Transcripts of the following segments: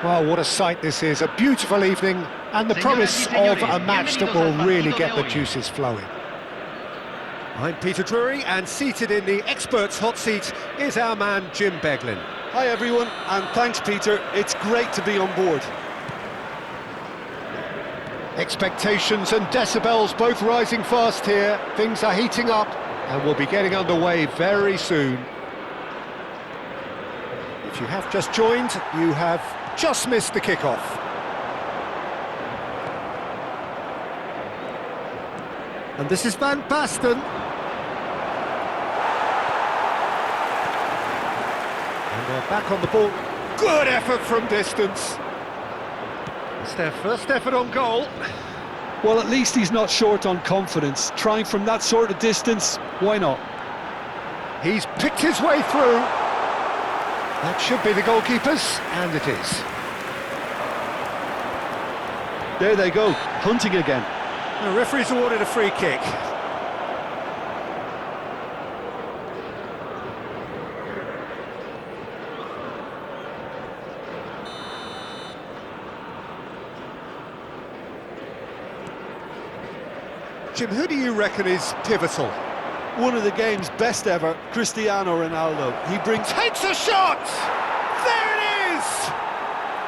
Well, what a sight this is, a beautiful evening, and the promise of a match that will really get the juices flowing. I'm Peter Drury, and seated in the experts' hot seat is our man Jim Beglin. Hi everyone, and thanks Peter, it's great to be on board. Expectations and decibels both rising fast here, things are heating up, and we'll be getting underway very soon. If you have just joined, you have just missed the kickoff. And this is Van Basten. And they're back on the ball. Good effort from distance. It's their first effort on goal. Well, at least he's not short on confidence. Trying from that sort of distance, why not? He's picked his way through. That should be the goalkeeper's, and it is. There they go, hunting again. The referee's awarded a free kick. Jim, who do you reckon is pivotal? One of the game's best ever, Cristiano Ronaldo. Takes a shot! There it is!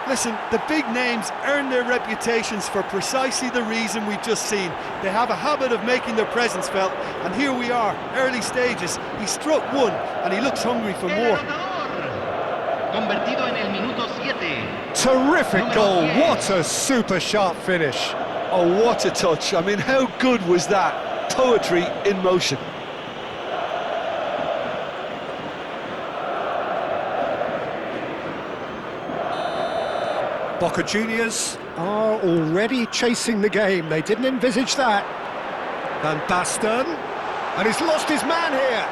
Listen, the big names earn their reputations for precisely the reason we've just seen. They have a habit of making their presence felt, and here we are, early stages. He struck one, and he looks hungry for more. Terrific goal, what a super sharp finish. Oh, what a touch. I mean, how good was that? Poetry in motion. Boca Juniors are already chasing the game. They didn't envisage that. Van Basten, and he's lost his man here.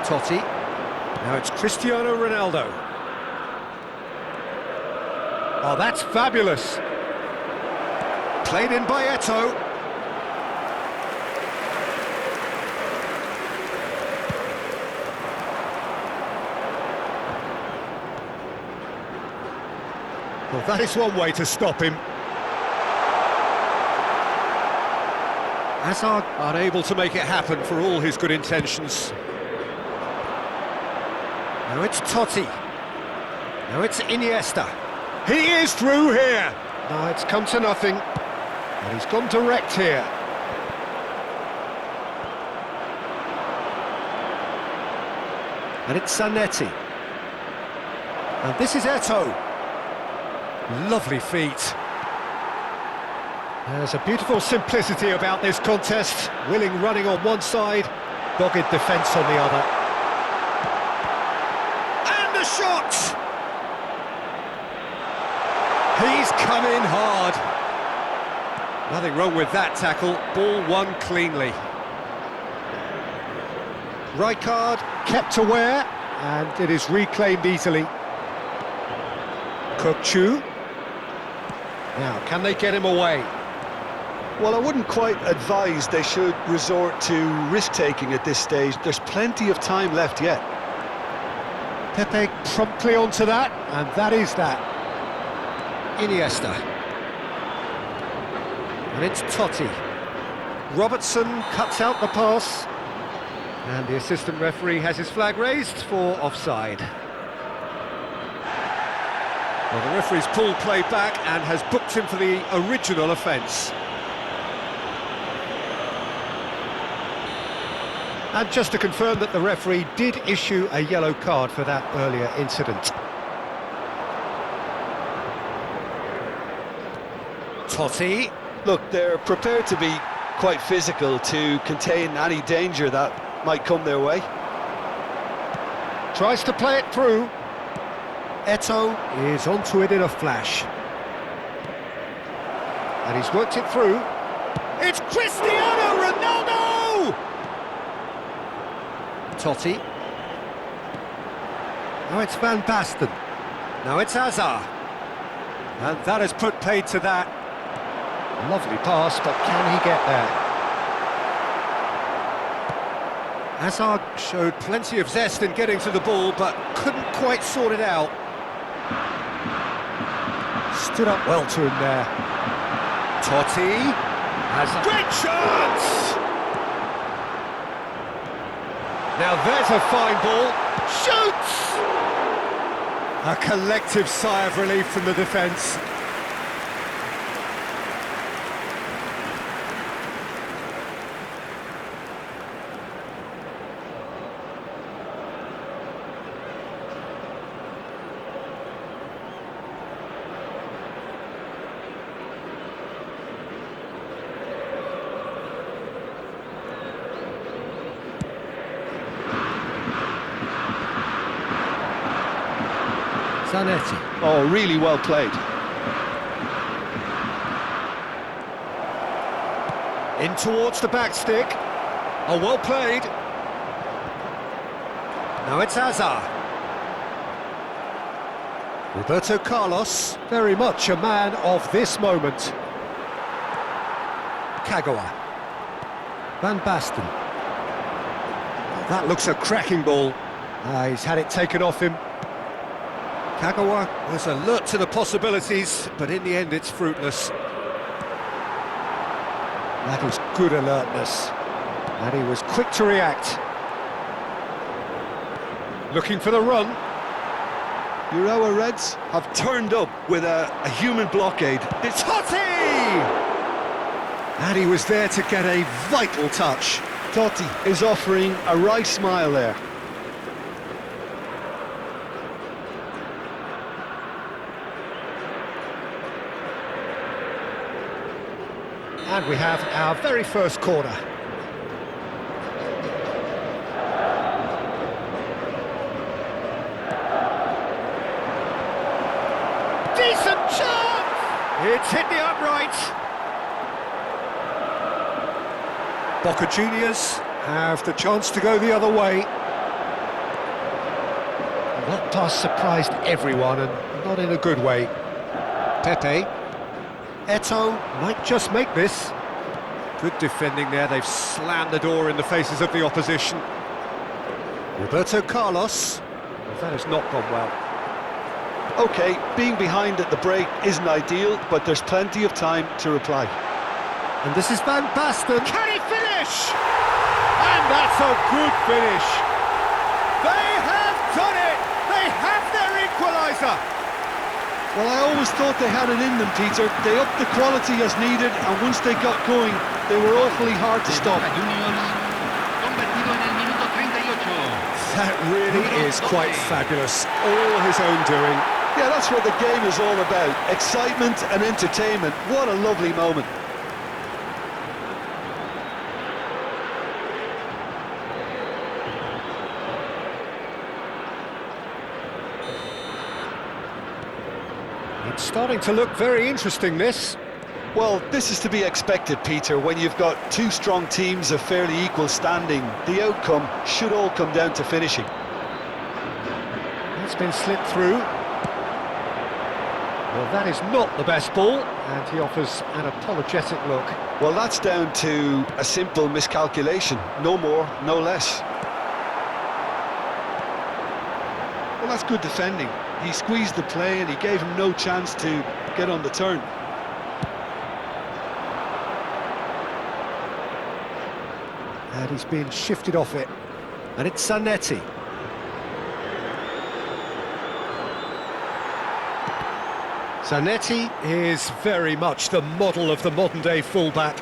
Totti. Now it's Cristiano Ronaldo. Oh, that's fabulous. Played in by Eto'o. Well, that is one way to stop him. Hazard unable to make it happen for all his good intentions. Now it's Totti. Now it's Iniesta. He is through here. No, it's come to nothing. And he's gone direct here. And it's Zanetti. And this is Eto'o. Lovely feet. There's a beautiful simplicity about this contest. Willing running on one side, dogged defence on the other. And a shot! He's come in hard. Nothing wrong with that tackle. Ball won cleanly. Rijkaard kept aware, and it is reclaimed easily. Kokchu. Now, can they get him away? Well, I wouldn't quite advise they should resort to risk-taking at this stage. There's plenty of time left yet. Pepe promptly onto that, and that is that. Iniesta. And it's Totti. Robertson cuts out the pass. And the assistant referee has his flag raised for offside. Well, the referee's pulled play back and has booked him for the original offence. And just to confirm that the referee did issue a yellow card for that earlier incident. Totti. Look, they're prepared to be quite physical to contain any danger that might come their way. Tries to play it through. Eto'o is onto it in a flash. And he's worked it through. It's Cristiano Ronaldo! Totti. Now it's Van Basten. Now it's Hazard. And that has put paid to that. Lovely pass, but can he get there? Hazard showed plenty of zest in getting to the ball, but couldn't quite sort it out. Stood up well to him there. Totti has a great chance! Now there's a fine ball. Shoots! A collective sigh of relief from the defence. Zanetti. Oh, really well played. In towards the back stick. Oh, well played. Now it's Hazard. Roberto Carlos, very much a man of this moment. Kagawa. Van Basten. Oh, that looks a cracking ball. He's had it taken off him. Kagawa was alert to the possibilities, but in the end it's fruitless. That was good alertness, and he was quick to react. Looking for the run. Urawa Reds have turned up with a human blockade. It's Totti! And he was there to get a vital touch. Totti is offering a wry smile there. And we have our very first corner. Decent chance! It's hit the upright. Boca Juniors have the chance to go the other way. That pass surprised everyone, and not in a good way. Pepe. Eto'o might just make this. Good defending there, they've slammed the door in the faces of the opposition. Roberto Carlos, well, that has not gone well. OK, being behind at the break isn't ideal, but there's plenty of time to reply. And this is Van Basten. Can he finish? And that's a good finish. They have done it! They have their equaliser! Well, I always thought they had it in them, Peter. They upped the quality as needed, and once they got going, they were awfully hard to stop. That really is quite fabulous. All his own doing. Yeah, that's what the game is all about. Excitement and entertainment. What a lovely moment. It's starting to look very interesting, this. Well, this is to be expected, Peter. When you've got two strong teams of fairly equal standing, the outcome should all come down to finishing. It's been slipped through. Well, that is not the best ball, and he offers an apologetic look. Well, that's down to a simple miscalculation. No more, no less. Well, that's good defending. He squeezed the play and he gave him no chance to get on the turn. And he's been shifted off it. And it's Zanetti. Zanetti is very much the model of the modern-day fullback.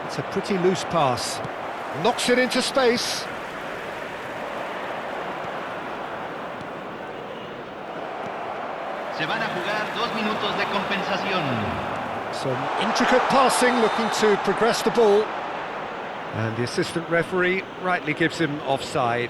It's a pretty loose pass. Knocks it into space. Se van a jugar 2 minutos de compensación. Some intricate passing, looking to progress the ball. And the assistant referee rightly gives him offside.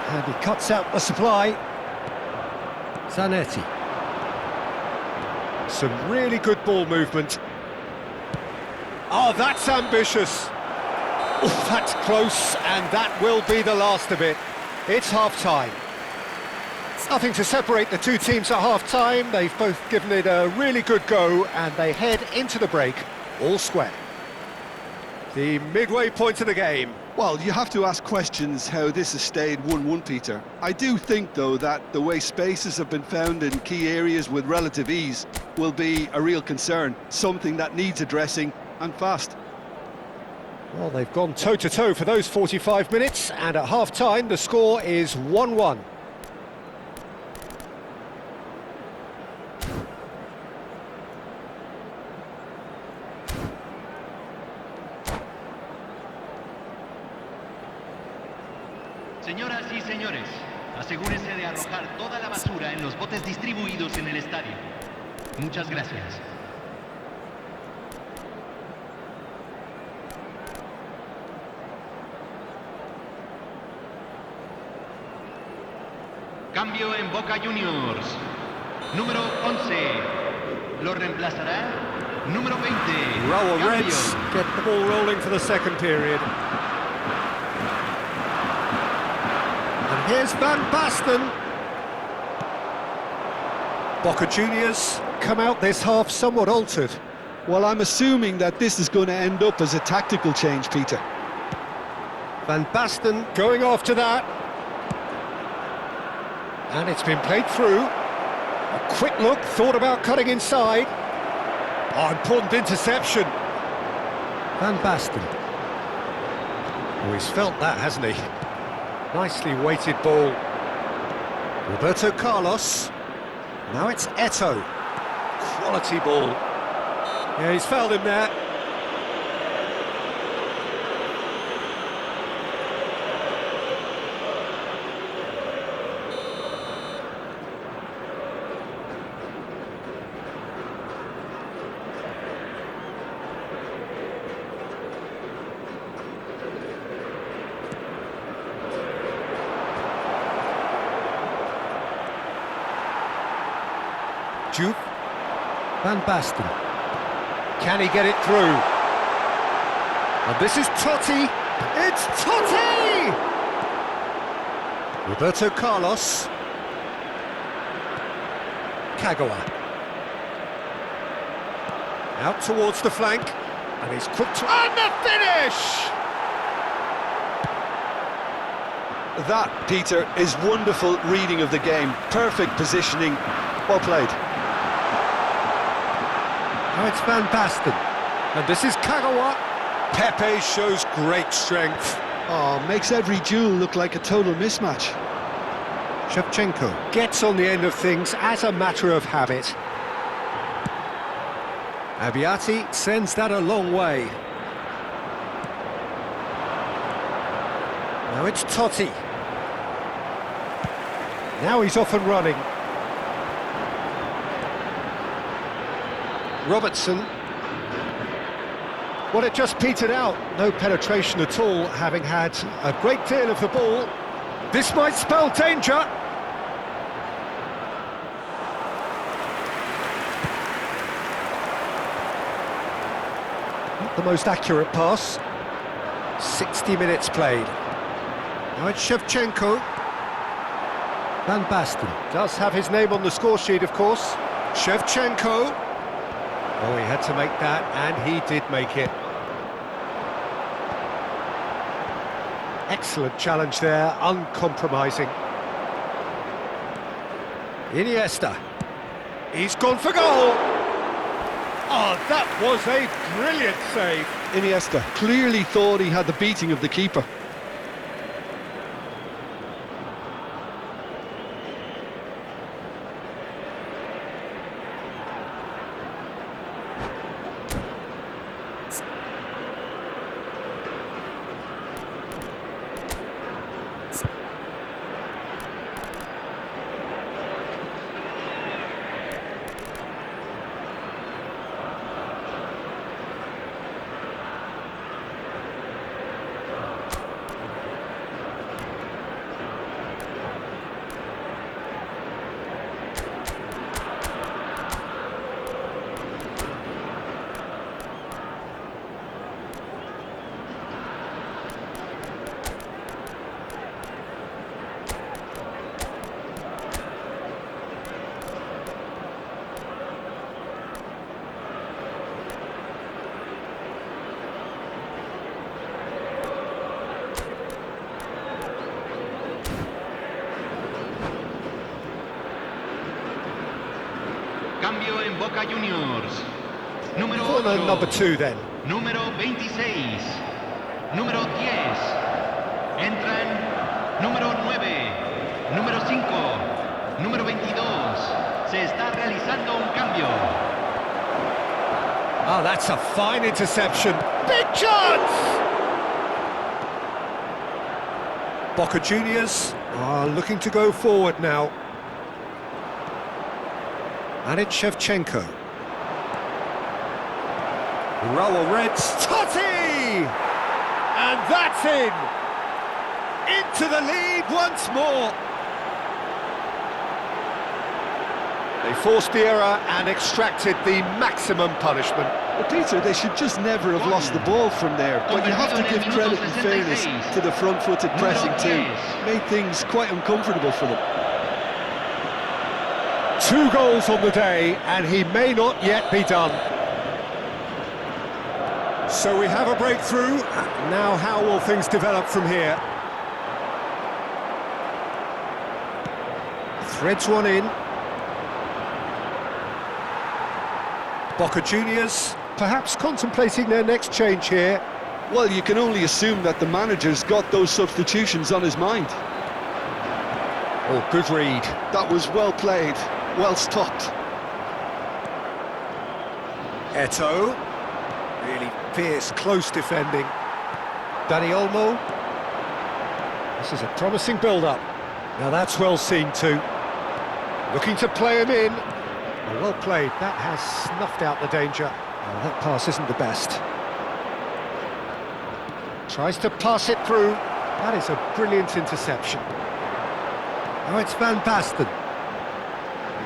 And he cuts out the supply. Zanetti. Some really good ball movement. Oh, that's ambitious. Oh, that's close, and that will be the last of it. It's half-time. Nothing to separate the two teams at half-time. They've both given it a really good go, and they head into the break all square. The midway point of the game. Well, you have to ask questions how this has stayed 1-1, Peter. I do think, though, that the way spaces have been found in key areas with relative ease will be a real concern, something that needs addressing, and fast. Well, they've gone toe-to-toe for those 45 minutes, and at half-time the score is 1-1. Señoras y señores, asegúrense de arrojar toda la basura en los botes distribuidos en el estadio. Muchas gracias. Cambio en Boca Juniors. Número 11. Lo reemplazará número 20. Raul Cambio. Reds get the ball rolling for the second period. And here's Van Basten. Boca Juniors come out this half somewhat altered. Well, I'm assuming that this is going to end up as a tactical change, Peter. Van Basten going after that. And it's been played through. A quick look, thought about cutting inside. Oh, important interception. Van Basten. Oh, he's felt that, hasn't he? Nicely weighted ball. Roberto Carlos. Now it's Eto'o. Quality ball. Yeah, he's fouled him there. Juve. Van Basten. Can he get it through? And this is Totti. It's Totti! Roberto Carlos. Kagawa. Out towards the flank. And he's quick to... And the finish! That, Peter, is wonderful reading of the game. Perfect positioning. Well played. Now it's Van Basten. And this is Kagawa. Pepe shows great strength. Oh, makes every duel look like a total mismatch. Shevchenko gets on the end of things as a matter of habit. Abbiati sends that a long way. Now it's Totti. Now he's off and running. Robertson. Well, it just petered out. No penetration at all, having had a great deal of the ball. This might spell danger. Not the most accurate pass. 60 minutes played. Now it's Shevchenko. Van Basten does have his name on the score sheet, of course. Shevchenko. Oh, he had to make that, and he did make it. Excellent challenge there, uncompromising. Iniesta. He's gone for goal! Oh, that was a brilliant save. Iniesta clearly thought he had the beating of the keeper. Boca Juniors. Número Corner 8. number 2 then. Número 26. Número 10. Entran número 9. Número 5. Número 22. Se está realizando un cambio. Oh, that's a fine interception. Big chance! Boca Juniors are looking to go forward now. And it's Shevchenko. Raul Reds. Totti! And that's in! Into the lead once more. They forced the error and extracted the maximum punishment. Well, Peter, they should just never have lost the ball from there. But you have to give credit and fairness to the front-footed pressing too. Made things quite uncomfortable for them. 2 goals on the day, and he may not yet be done. So we have a breakthrough. Now how will things develop from here? Threads one in. Boca Juniors perhaps contemplating their next change here. Well, you can only assume that the manager's got those substitutions on his mind. Oh, good read. That was well played, well stopped. Eto'o. Really fierce, close defending. Dani Olmo. This is a promising build-up. Now that's well seen too. Looking to play him in. Oh, well played. That has snuffed out the danger. Oh, that pass isn't the best. Tries to pass it through. That is a brilliant interception. Now it's Van Basten.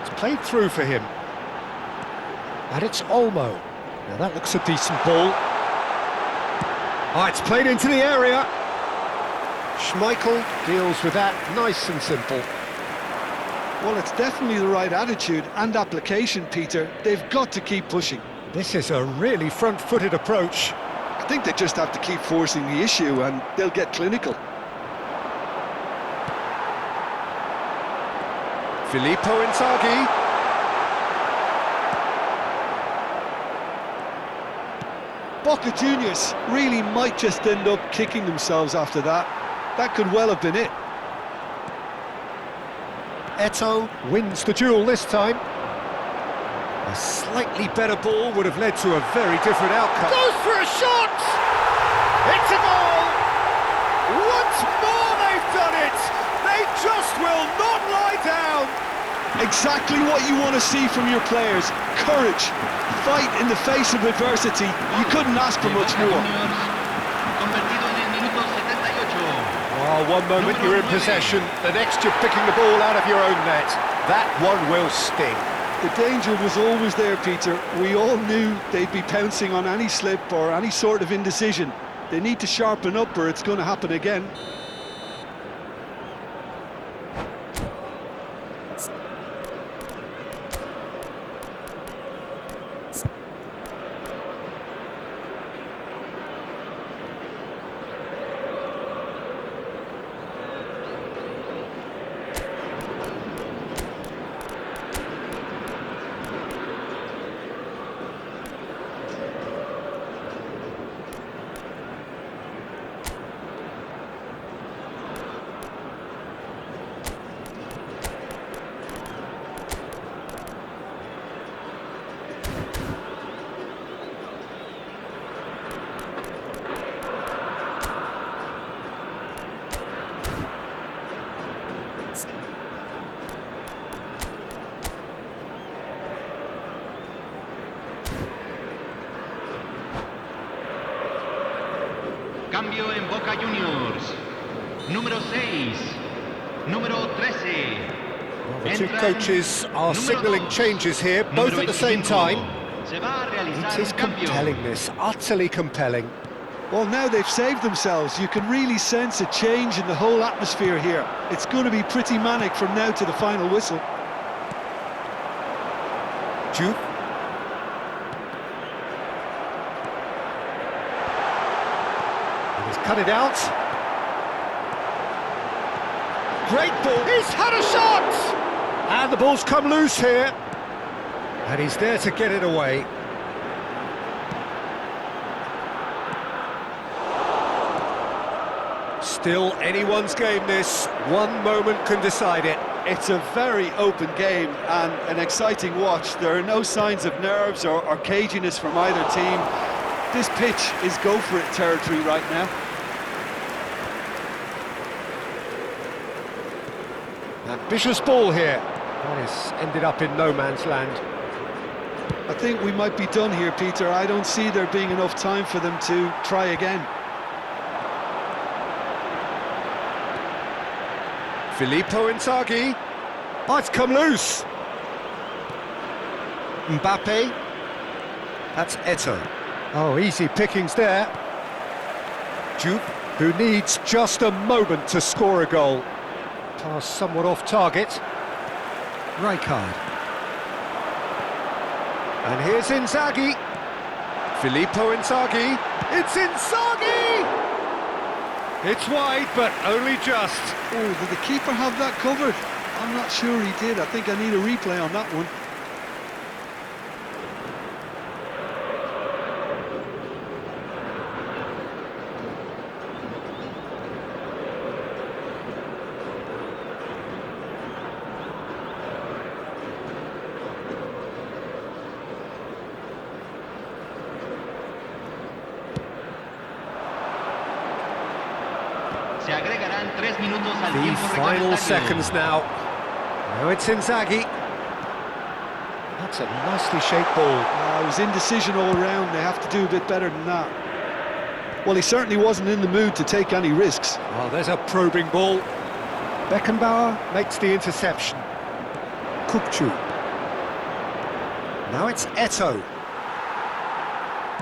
It's played through for him. And it's Olmo. Now that looks a decent ball. Oh, it's played into the area. Schmeichel deals with that nice and simple. Well, it's definitely the right attitude and application, Peter. They've got to keep pushing. This is a really front-footed approach. I think they just have to keep forcing the issue and they'll get clinical. Filippo Inzaghi. Boca Juniors really might just end up kicking themselves after that. That could well have been it. Eto'o wins the duel this time. A slightly better ball would have led to a very different outcome. Goes for a shot! It's a goal! Once more they've done it! They just will not lie down! Exactly what you want to see from your players. Courage, fight in the face of adversity. You couldn't ask for much more. Oh, one moment you're in possession, the next you're picking the ball out of your own net. That one will sting. The danger was always there, Peter. We all knew they'd be pouncing on any slip or any sort of indecision. They need to sharpen up or it's going to happen again. Cambio en Boca Juniors. Número 6. Número 13. Well, the two coaches are signalling changes here, both at the same time. It is compelling, this, utterly compelling. Well, now they've saved themselves. You can really sense a change in the whole atmosphere here. It's going to be pretty manic from now to the final whistle. Jude. He's cut it out. Great ball. He's had a shot! And the ball's come loose here. And he's there to get it away. Still anyone's game this. One moment can decide it. It's a very open game and an exciting watch. There are no signs of nerves or caginess from either team. This pitch is go-for-it territory right now. Ambitious ball here. That is ended up in no man's land. I think we might be done here, Peter. I don't see there being enough time for them to try again. Filippo Inzaghi. Oh, it's come loose. Mbappe. That's Eto'o. Oh, easy pickings there. Jupe, who needs just a moment to score a goal. Pass somewhat off target. Rijkaard. And here's Inzaghi. Filippo Inzaghi. It's Inzaghi! It's wide, but only just. Oh, did the keeper have that covered? I'm not sure he did. I think I need a replay on that one. Se agregarán 3 minutos al The tiempo final reglamentario. seconds now. Now it's Inzaghi. That's a nicely shaped ball. It was indecision all round. They have to do a bit better than that. Well, he certainly wasn't in the mood to take any risks. Oh, there's a probing ball. Beckenbauer makes the interception. Kupchu. Now it's Eto'o.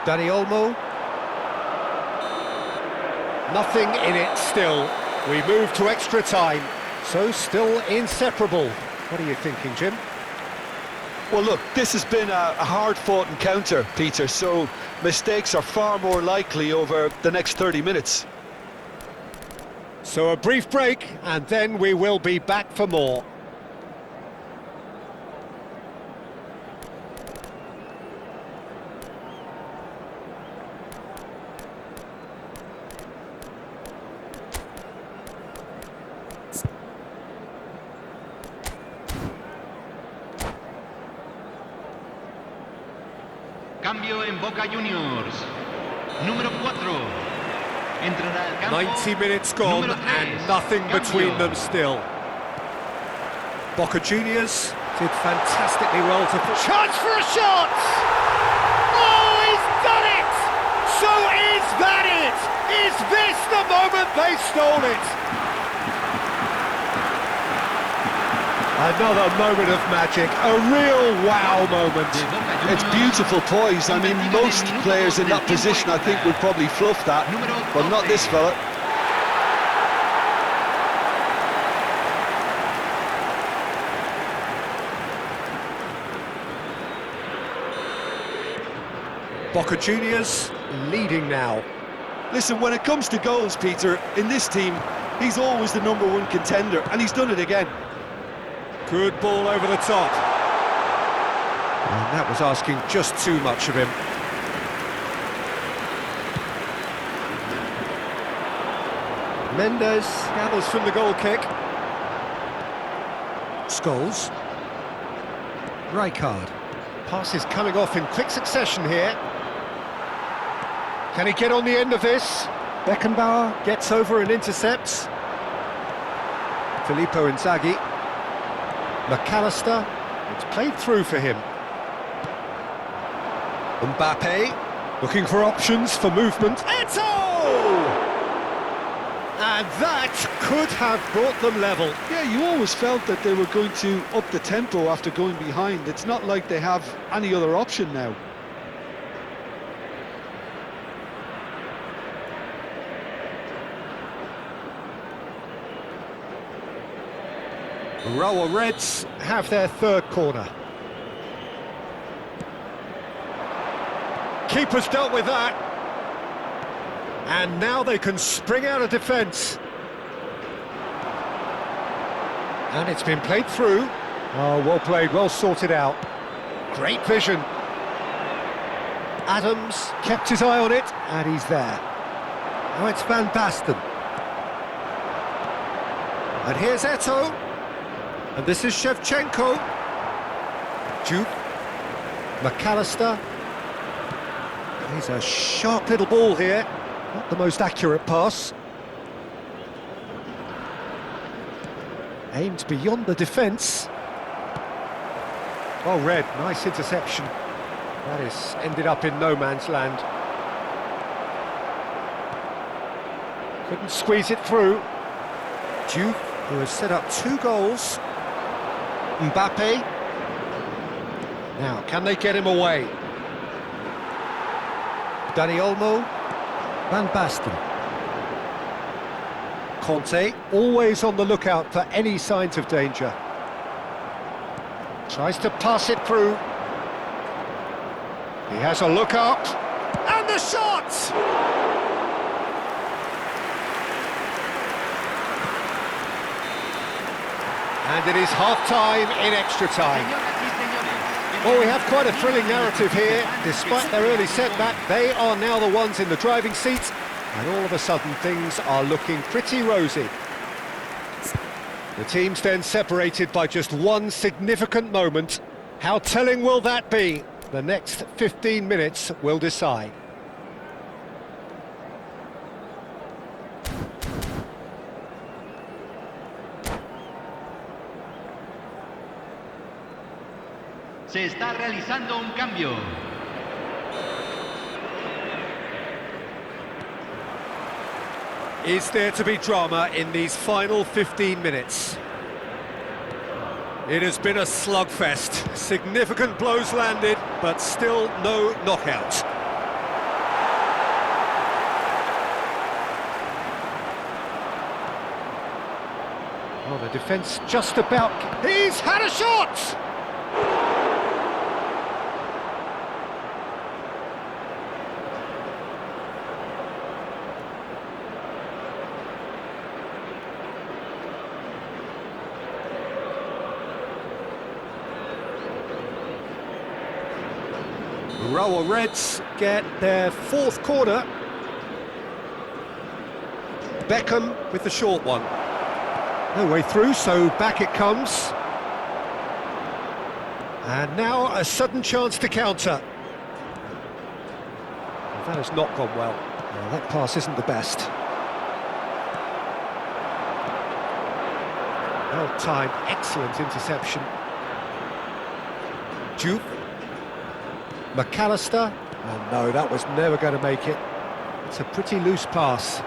Dani Olmo. Nothing in it still. We move to extra time. So still inseparable. What are you thinking, Jim? Well, look, this has been a hard-fought encounter, Peter, so mistakes are far more likely over the next 30 minutes. So a brief break, and then we will be back for more. Cambio en Boca Juniors. Número 4. Entrará al campo. 90 minutes gone Número 3. and nothing between Cambio. them still. Boca Juniors did fantastically well to... Chance for a shot! Oh, he's done it! So is that it? Is this the moment they stole it? Another moment of magic, a real wow moment. It's beautiful poise. I mean, most players in that position, I think, would probably fluff that, but not this fella. Boca Juniors leading now. Listen, when it comes to goals, Peter, in this team, he's always the #1 contender, and he's done it again. Good ball over the top. And that was asking just too much of him. Mendes gathers from the goal kick. Scholes. Rijkaard. Passes coming off in quick succession here. Can he get on the end of this? Beckenbauer gets over and intercepts. Filippo Inzaghi. McAllister, it's played through for him. Mbappe, looking for options for movement. Eto'o! And that could have brought them level. Yeah, you always felt that they were going to up the tempo after going behind. It's not like they have any other option now. Roa Reds have their third corner. Keeper's dealt with that. And now they can spring out of defence. And it's been played through. Oh, well played, well sorted out. Great vision. Adams kept his eye on it, and he's there. Now it's Van Basten. And here's Eto'o. And this is Shevchenko. Duke. McAllister. He's a sharp little ball here. Not the most accurate pass. Aimed beyond the defence. Well read, nice interception. That is ended up in no man's land. Couldn't squeeze it through. Duke, who has set up 2 goals. Mbappe. Now, can they get him away? Dani Olmo. Van Basten. Conte, always on the lookout for any signs of danger. Tries to pass it through. He has a look up. And the shot! And it is half-time in extra time. Well, we have quite a thrilling narrative here. Despite their early setback, they are now the ones in the driving seat, and all of a sudden things are looking pretty rosy. The team's then separated by just one significant moment. How telling will that be? The next 15 minutes will decide. Se está realizando un cambio. Is there to be drama in these final 15 minutes? It has been a slugfest. Significant blows landed, but still no knockout. Oh, the defence just about... He's had a shot! Urawa Reds get their 4th corner. Beckham with the short one. No way through, so back it comes. And now a sudden chance to counter. That has not gone well. Well, that pass isn't the best. Well timed, excellent interception. Duke. McAllister. Oh no, that was never going to make it. It's a pretty loose pass.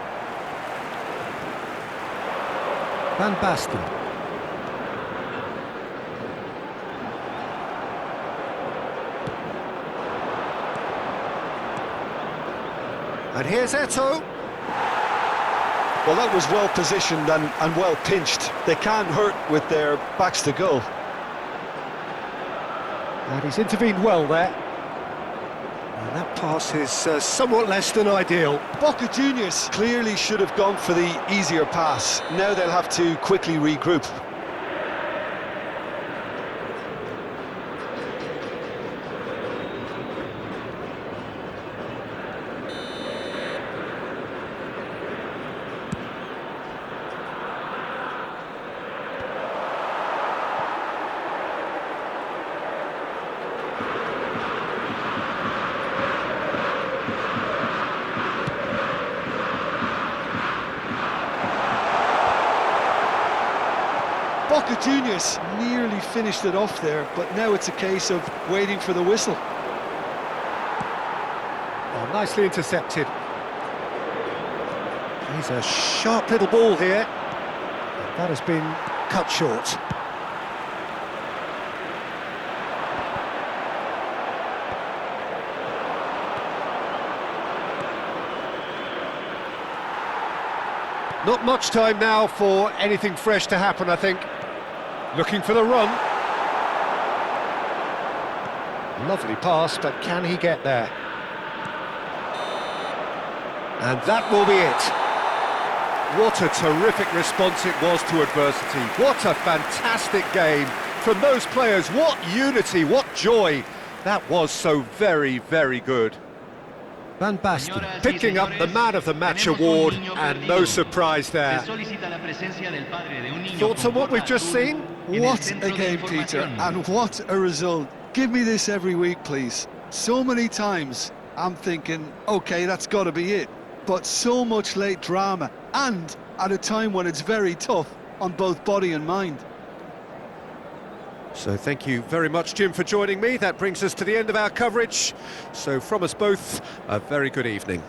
Van Basten. And here's Eto'o. Well, that was well positioned and well pinched. They can't hurt with their backs to goal. And he's intervened well there. And that pass is somewhat less than ideal. Boca Juniors clearly should have gone for the easier pass. Now they'll have to quickly regroup. Boca Juniors nearly finished it off there, but now it's a case of waiting for the whistle. Oh, nicely intercepted. He's a sharp little ball here. That has been cut short. Not much time now for anything fresh to happen, I think. Looking for the run. Lovely pass, but can he get there? And that will be it. What a terrific response it was to adversity. What a fantastic game from those players. What unity, what joy. That was so very, very good. Van Basten Señoras y picking up the señores, Man of the Match tenemos un award, niño and no perdido. surprise there. Se solicita la presencia del padre de un niño Thoughts con on what gorra we've just azul seen? en el What centro a de game, Peter, información. and what a result. Give me this every week, please. So many times I'm thinking, okay, that's got to be it. But so much late drama, and at a time when it's very tough on both body and mind. So thank you very much, Jim, for joining me. That brings us to the end of our coverage. So from us both, a very good evening.